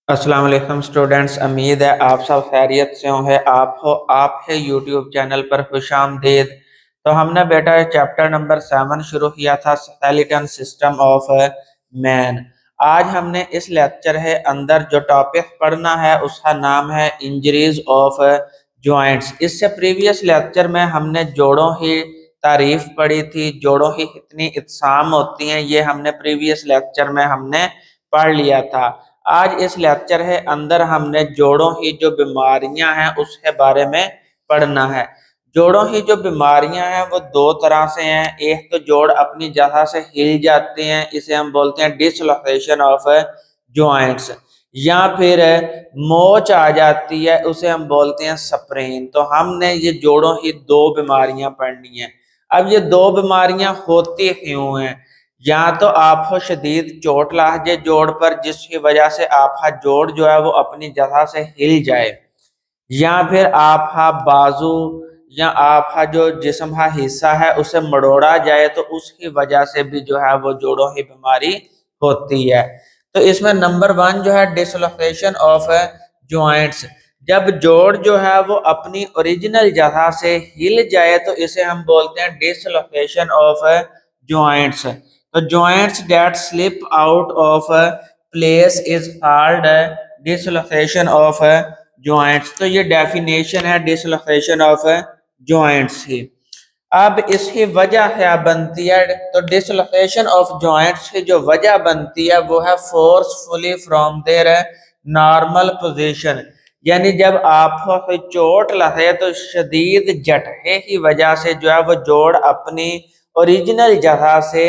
अस्सलाम वालेकुम स्टूडेंट्स। उम्मीद है आप सब खैरियत से होंगे। आप है यूट्यूब चैनल पर खुशामदीद। तो हमने बेटा चैप्टर नंबर 7 शुरू किया था, स्केलेटन सिस्टम ऑफ मैन। आज हमने इस लेक्चर है अंदर जो टॉपिक पढ़ना है उसका नाम है इंजरीज ऑफ जॉइंट्स। इससे प्रीवियस लेक्चर में हमने जोड़ों की तारीफ पढ़ी थी, जोड़ों की कितनी इकसाम होती हैं ये हमने प्रीवियस लेक्चर में हमने पढ़ लिया था। आज इस लेक्चर है अंदर हमने जोड़ों की जो बीमारियां हैं उसके बारे में पढ़ना है। जोड़ों की जो बीमारियां हैं वो दो तरह से हैं। एक तो जोड़ अपनी जगह से हिल जाते हैं, इसे हम बोलते हैं डिसलोकेशन ऑफ जॉइंट्स। या फिर मोच आ जाती है, उसे हम बोलते हैं स्प्रेन। तो हमने ये जोड़ों की दो बीमारियां पढ़नी है। अब ये दो बीमारियां होती क्यों हैं? या तो आपको शदीद चोट लग जाए जोड़ पर, जिसकी वजह से आपका जोड़ जो है वो अपनी जगह से हिल जाए, या फिर आपका बाजू या आपका जो जिस्म का हिस्सा है उसे मरोड़ा जाए, तो उसकी वजह से भी जो है वो जोड़ों की बीमारी होती है। तो इसमें नंबर 1 जो है डिसलोकेशन ऑफ जॉइंट्स। जब जोड़ जो है वो अपनी ओरिजिनल जगह से हिल जाए तो इसे हम बोलते हैं डिसलोकेशन ऑफ जॉइंट्स। तो joints that slip out of place is called dislocation of joints. तो ये डेफिनेशन है डिसलोकेशन ऑफ जॉइंट्स की। अब इसकी वजह क्या बनती है? तो डिसलोकेशन ऑफ जॉइंट्स की जो वजह बनती है वो है forcefully from there normal position. यानी जब आपको कोई चोट लगे तो शदीद झटके की वजह से जो है वो जोड़ अपनी ओरिजिनल जगह से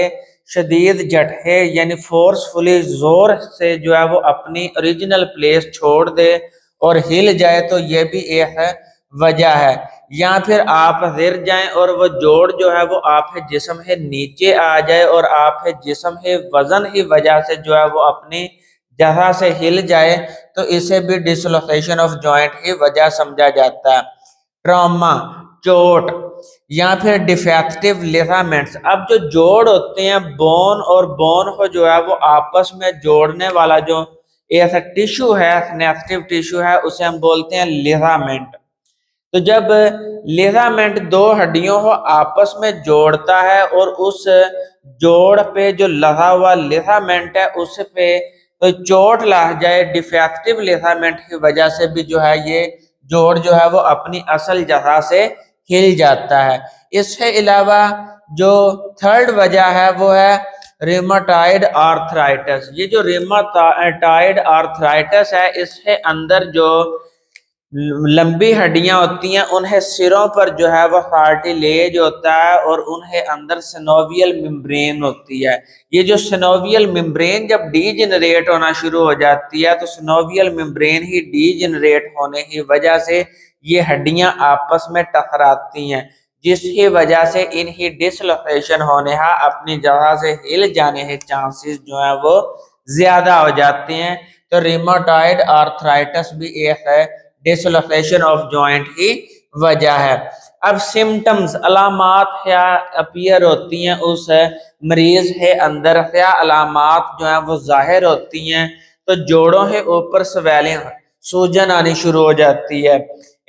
शदीद झटके यानी फोर्सफुली जोर से जो है वो अपनी ओरिजिनल प्लेस छोड़ दे और हिल जाए, तो ये भी एक वजह है। या फिर आप गिर जाएं और वो जोड़ जो है वो आपके जिस्म के नीचे आ जाए और आपके जिस्म के वजन की वजह से जो है वो अपनी जगह से हिल जाए, तो इसे भी डिसलोकेशन ऑफ जॉइंट की वजह समझा जाता है। ट्रॉमा, चोट, या फिर डिफेक्टिव लिगामेंट्स। अब जो जोड़ होते हैं बोन और बोन को जो है वो आपस में जोड़ने वाला जो ऐसा टिश्यू है, कनेक्टिव टिश्यू है, उसे हम बोलते हैं लिगामेंट। तो जब लिगामेंट दो हड्डियों को आपस में जोड़ता है और उस जोड़ पे जो लगा हुआ लिगामेंट है उस पे तो चोट लग जाए डिफेक्टिव लिगामेंट की वजह से भी जो है ये जोड़ जो है वो अपनी असल जगह से हिल जाता है। इसके अलावा जो थर्ड वजह है वो है रिमाटॉइड आर्थराइटिस। ये जो रिमाटॉइड आर्थराइटिस है इसके अंदर जो लंबी हड्डियां होती हैं उन्हें सिरों पर जो है वह कार्टिलेज होता है और उन्हें अंदर सिनोवियल मेम्ब्रेन होती है। ये जो सिनोवियल मेम्ब्रेन जब डीजनरेट होना शुरू हो जाती है तो सिनोवियल मेम्ब्रेन ही डीजनरेट होने की वजह से ये हड्डियां आपस में टकराती हैं, जिसकी वजह से इनकी डिसलोकेशन होने का अपनी जगह से हिल जाने के चांसेस जो है वो ज्यादा हो जाते हैं। तो रिमाटॉइड आर्थराइटिस भी एक है डिसलोकेशन ऑफ जॉइंट की वजह है। अब सिम्टम्स, अलामात क्या अपीयर होती हैं उस मरीज के अंदर, क्या अलामात जो है वो जाहिर होती हैं? तो जोड़ों के ऊपर स्वेलिंग, सूजन आनी शुरू हो जाती है।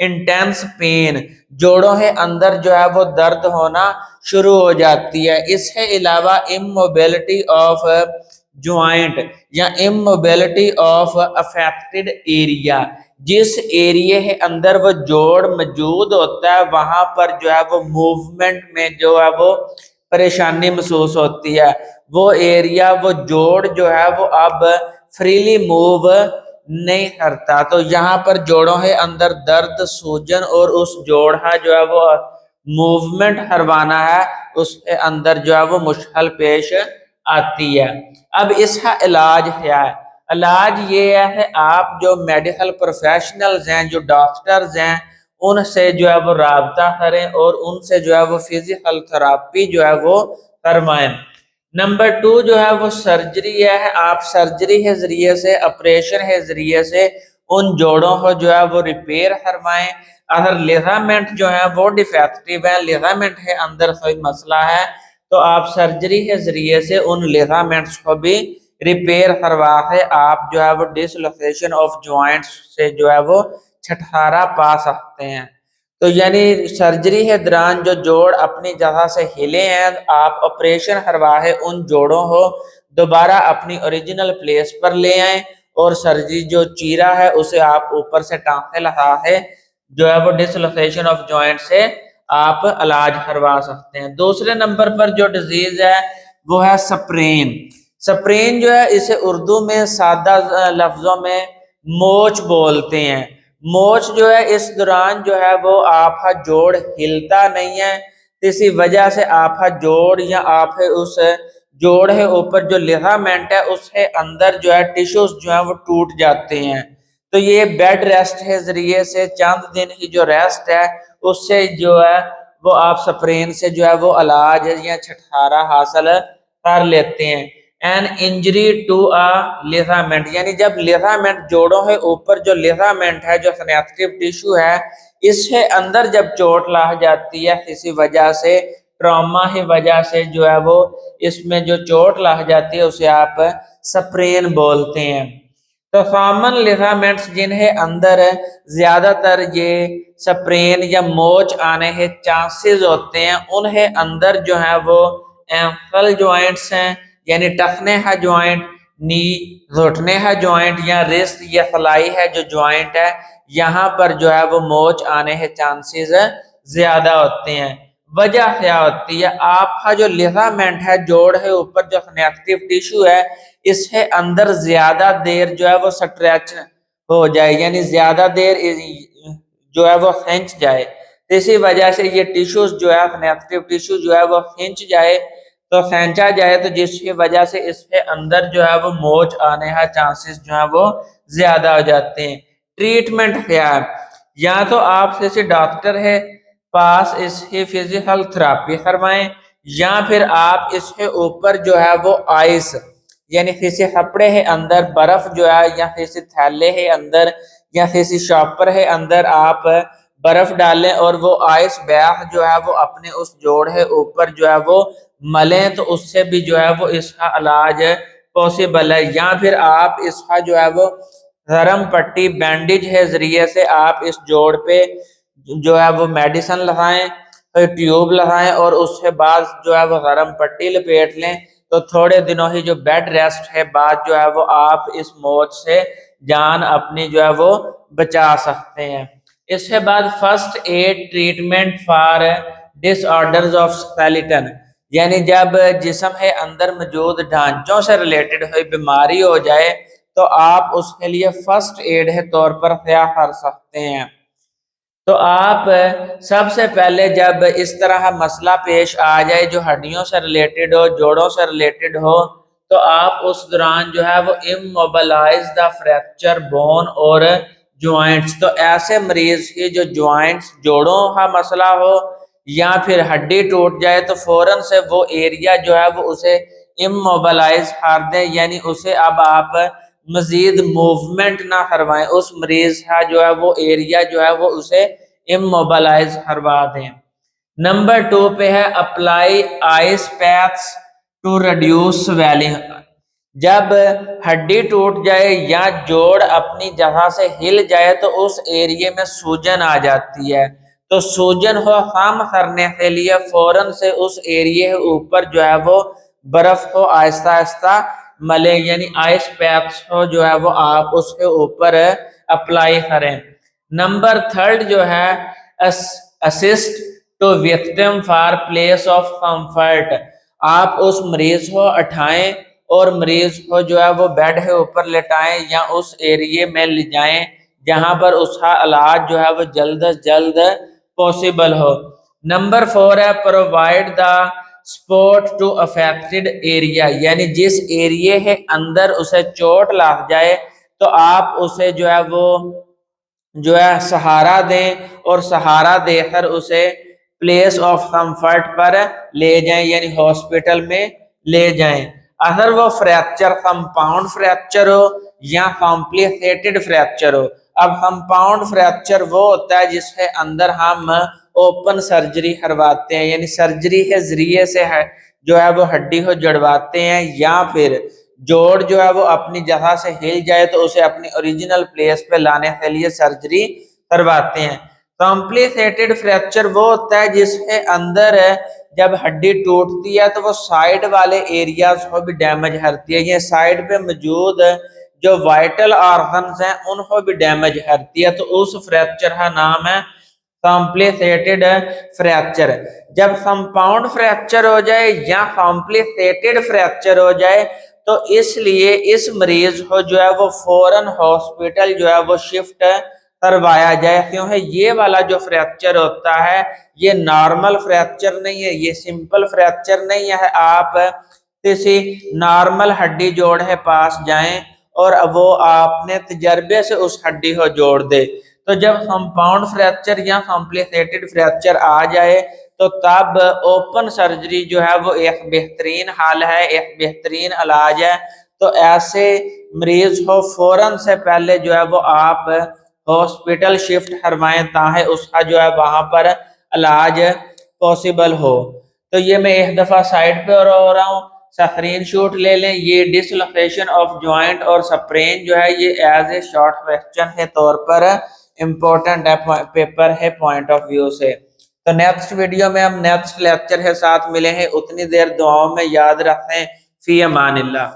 इंटेंस पेन, जोड़ों के अंदर जो है वो दर्द होना शुरू हो जाती है। इसके अलावा इमोबिलिटी ऑफ ज्वाइंट या इमोबिलिटी ऑफ अफेक्टेड एरिया, जिस एरिया के अंदर वो जोड़ मौजूद होता है वहां पर जो है वो मूवमेंट में जो है वो परेशानी महसूस होती है। वो एरिया, वो जोड़ जो है वो अब फ्रीली मूव नहीं करता। तो यहाँ पर जोड़ों के अंदर दर्द, सूजन और उस जोड़ का जो है वो मूवमेंट करवाना है उसके अंदर जो है वो मुश्किल पेश आती है। अब इसका इलाज क्या है? इलाज ये है कि आप जो मेडिकल प्रोफेशनल्स हैं, जो डॉक्टर्स हैं, उनसे जो है वो राब्ता करें और उनसे जो है वो फिजिकल थेरापी जो है वो करवाएं। नंबर 2 जो है वो सर्जरी है। आप सर्जरी के जरिए से, ऑपरेशन के जरिए से उन जोड़ों को जो है वो रिपेयर करवाएं। अगर लिगामेंट जो है वो डिफेक्टिव है, लिगामेंट के अंदर कोई मसला है, तो आप सर्जरी के जरिए से उन लिगामेंट्स को भी रिपेयर करवा है आप जो है वो डिसलोकेशन ऑफ जॉइंट्स से जो है वो छुटकारा पा सकते हैं। तो यानी सर्जरी के दौरान जो जोड़ अपनी जगह से हिले हैं, आप ऑपरेशन करवा है उन जोड़ों को दोबारा अपनी ओरिजिनल प्लेस पर ले आए और सर्जरी जो चीरा है उसे आप ऊपर से टांके लगा है जो है वो डिसलोकेशन ऑफ जॉइंट से आप इलाज करवा सकते हैं। दूसरे नंबर पर जो डिजीज है वो है स्प्रेन। स्प्रेन जो है इसे उर्दू में सादा लफ्जों में मोच बोलते हैं। मोच जो है इस दौरान जो है वो आपका जोड़ हिलता नहीं है, इसी वजह से आपका जोड़ या आप उस जोड़ है ऊपर जो लिगामेंट है उसके अंदर जो है टिश्यूज जो है वो टूट जाते हैं। तो ये बेड रेस्ट के जरिए से चंद दिन की जो रेस्ट है उससे जो है वो आप स्प्रेन से जो है वो इलाज या छुटकारा हासिल कर लेते हैं। An injury to a ligament, यानी जब लिगामेंट जोड़ों के ऊपर जो लिगामेंट है जो कनेक्टिव टिश्यू है इसके अंदर जब चोट लग जाती है किसी वजह से, ट्रॉमा की वजह से जो है वो इसमें जो चोट लग जाती है उसे आप स्प्रेन बोलते हैं। तो कॉमन लिगामेंट्स जिन्हें अंदर ज्यादातर ये स्प्रेन या मोच आने के चांसेस होते हैं उन्हें अंदर जो है वो एंकल जॉइंट्स हैं, यानी टखने का जॉइंट, नी घुटने का जॉइंट या रिस्ट या फलाई है जो जॉइंट है, यहाँ पर जो है वो मोच आने के चांसेस ज्यादा होते हैं। वजह क्या होती है, आपका जो लिगामेंट है जोड़ है ऊपर जो कनेक्टिव टिश्यू है इसके अंदर ज्यादा देर जो है वो स्ट्रेच हो जाए, यानी ज्यादा देर जो है वो खिंच जाए। तो इसी वजह से ये टिश्यूज जो है कनेक्टिव टिश्यू जो है वो खिंच जाए तो खींचा जाए, तो जिसकी वजह से इसके अंदर जो है वो मोच आने का चांसेस जो है वो ज्यादा हो जाते हैं। ट्रीटमेंट क्या है, या तो आप किसी डॉक्टर है पास इसकी फिजिकल थेरापी करवाएं या फिर आप इसके ऊपर जो है वो आइस, यानी किसी कपड़े के अंदर बर्फ जो है या किसी थैले के अंदर या किसी शॉपर के अंदर आप बर्फ डालें और वो आइस बैग जो है वो अपने उस जोड़ के ऊपर जो है वो मलें, तो उससे भी जो है वो इसका इलाज पॉसिबल है। या फिर आप इसका जो है वो गरम पट्टी बैंडेज के जरिए से आप इस जोड़ पे जो है वो मेडिसिन लगाएं, ट्यूब लगाएं और उसके बाद जो है वो गरम पट्टी लपेट लें, तो थोड़े दिनों ही जो बेड रेस्ट है बाद जो है वो आप इस मौत से जान अपनी जो है वो बचा सकते हैं। इसके बाद first aid treatment for disorders of skeleton, यानी जब जिस्म के अंदर मौजूद ढांचों से रिलेटेड कोई बीमारी हो जाए तो आप उसके लिए फर्स्ट एड के तौर पर क्या कर सकते हैं। तो आप सबसे पहले जब इस तरह मसला पेश आ जाए जो हड्डियों से रिलेटेड हो, जोड़ों से रिलेटेड हो, तो आप उस दौरान जो है वो इमोबिलाइज द फ्रैक्चर बोन और ज्वाइंट्स, तो ऐसे मरीज की जो ज्वाइंट्स जोड़ों का मसला हो या फिर हड्डी टूट जाए तो फौरन से वो एरिया जो है वो उसे इमोबिलाइज कर दें, यानी उसे अब आप मजीद मूवमेंट ना करवाएं, उस मरीज का जो है वो एरिया जो है वो उसे इमोबिलाइज करवा दें। नंबर 2 पे है apply ice packs to reduce swelling, जब हड्डी टूट जाए या जोड़ अपनी जगह से हिल जाए तो उस एरिया में सूजन आ जाती है, तो सूजन को कम करने के लिए फौरन से उस एरिया के ऊपर जो है वो बर्फ को आहिस्ता आहिस्ता मले, यानी आइस पैक्स को जो है वो आप उसके ऊपर अप्लाई करें। नंबर 3 जो है assist to victim for place of comfort, आप उस मरीज को उठाएं और मरीज को जो है वो बेड के ऊपर लेटाएं या उस एरिया में ले जाएं जहां पर उसका इलाज जो है वो जल्द से जल्द पॉसिबल हो। नंबर 4 है provide the support to affected area, यानी जिस एरिया के अंदर उसे चोट लग जाए तो आप उसे जो है वो जो है सहारा दें और सहारा देकर उसे प्लेस ऑफ कंफर्ट पर ले जाएं, यानी हॉस्पिटल में ले जाएं। अगर वो फ्रैक्चर कंपाउंड फ्रैक्चर हो या कॉम्प्लिकेटेड फ्रैक्चर हो, अब कंपाउंड फ्रैक्चर वो होता है जिसके अंदर हम ओपन सर्जरी करवाते हैं, यानी सर्जरी के जरिए से है जो है वो हड्डी को जड़वाते हैं, या फिर जोड़ जो है वो अपनी जगह से हिल जाए तो उसे अपनी ओरिजिनल प्लेस पे लाने के लिए सर्जरी करवाते हैं। कॉम्प्लिकेटेड फ्रैक्चर वो होता है जिसके अंदर जब हड्डी टूटती है तो वो साइड वाले एरियाज को भी डैमेज करती है। ये साइड पे मौजूद जो वाइटल ऑर्गन्स हैं उनको भी डैमेज करती है, तो उस फ्रैक्चर का नाम है कॉम्प्लिकेटेड फ्रैक्चर। जब कंपाउंड फ्रैक्चर हो जाए या कॉम्प्लिकेटेड फ्रैक्चर हो जाए तो इसलिए इस मरीज को जो है वो फौरन हॉस्पिटल जो है वो शिफ्ट करवाया जाए, क्योंकि ये वाला जो फ्रैक्चर होता है ये नॉर्मल फ्रैक्चर नहीं है, ये सिंपल फ्रैक्चर नहीं है। आप किसी नॉर्मल हड्डी जोड़ के पास जाएं और वो आपने तजर्बे से उस हड्डी को जोड़ दे, तो जब कंपाउंड फ्रैक्चर या कॉम्प्लिकेटेड फ्रैक्चर आ जाए तो तब ओपन सर्जरी जो है वो एक बेहतरीन हाल है, एक बेहतरीन इलाज है। तो ऐसे मरीज को फौरन से पहले जो है वो आप हॉस्पिटल शिफ्ट करवाएं ताकि उसका जो है वहां पर इलाज पॉसिबल हो। तो ये मैं एक दफा साइड पे और हो रहा हूँ, स्क्रीन शॉट ले लें। ये डिसलोकेशन ऑफ जॉइंट और स्प्रेन जो है ये एज ए शॉर्ट क्वेश्चन के तौर पर इम्पोर्टेंट है पेपर है पॉइंट ऑफ व्यू से। तो नेक्स्ट वीडियो में हम नेक्स्ट लेक्चर के साथ मिले हैं, उतनी देर दुआओं में याद रखें। फी अमानिल्लाह।